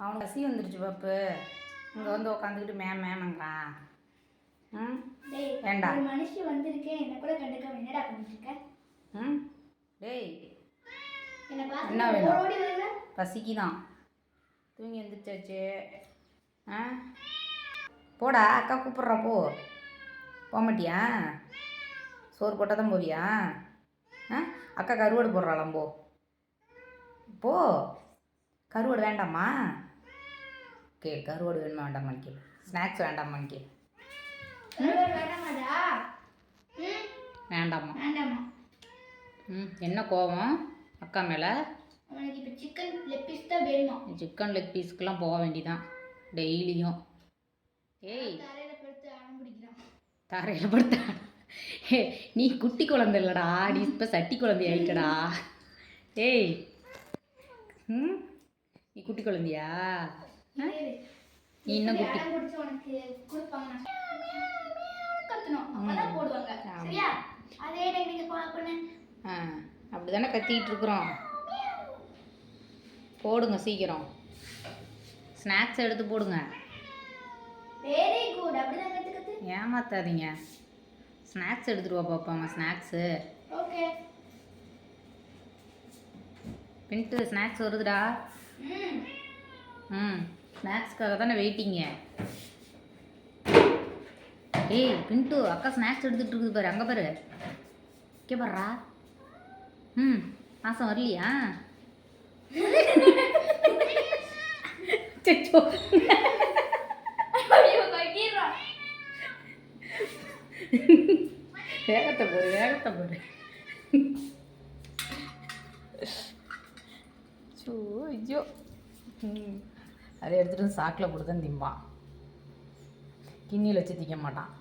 அவனுக்கு பசி வந்துருச்சு பாப்பு. இங்கே வந்து உட்காந்துக்கிட்டு மேமங்கிறான். ம் வேண்டாம். ஒரு மனுஷி வந்திருக்கேன், என்ன கூட கண்டுக்காம என்னடா பண்ணிட்டு இருக்க? ம் டேய் என்ன வேணும்? பசிக்கு தான். தூங்கி எழுந்திரிச்சாச்சு. ஆ போடா, அக்கா கூப்பிட்றா. போக மாட்டியா? சோறு போட்டால் தான் போவியா? ஆ அக்கா கருவாடு போடுறாளாம். போ. கருவாடு வேண்டாமா? கேள், கருவாடு வேணுமா வேண்டாமான்னு கேள். ஸ்நாக்ஸ் வேண்டாமான்னு கேள். வேண்டாமா? என்ன கோவம் அக்கா மேலே? அவனுக்கு இப்போ சிக்கன் லெக் பீஸ் தான் வேணுமா? சிக்கன் லெக் பீஸ்க்கெலாம் போக வேண்டிதான் டெய்லியும். ஏய் தரையில் படுத்த நீ குட்டி குழந்தை இல்லைடா, நீ இப்போ சட்டி குழந்தை ஆயிட்டடா. ஏய் நீ குட்டி குழந்தையா? நீ இன்னும் குட்டி அப்படி தானே கத்திக்கிட்டு இருக்கிறோம். போடுங்க சீக்கிரம், ஸ்நாக்ஸ் எடுத்து போடுங்க. ஏமாத்தாதீங்க. ஸ்நாக்ஸ் எடுத்துட்டு வா பாப்பாங்க. ஸ்நாக்ஸு பின்ட்டு ஸ்நாக்ஸ் வருதுடா. ஸ்நாக்ஸ்க்காக தானே வெயிட்டிங்க. ஏய் பின்ட்டு, அக்கா ஸ்நாக்ஸ் எடுத்துகிட்டு இருக்குது பாரு. அங்கே பாரு, இங்கே பாருடா. மாதம் வரலையா? சச்சோ வேகத்தை போடு. ஐயோ அதை எடுத்துகிட்டு வந்து சாக்கில் போட்டு தான் திம்பான். கிண்ணியில் வச்சு திங்க மாட்டான்.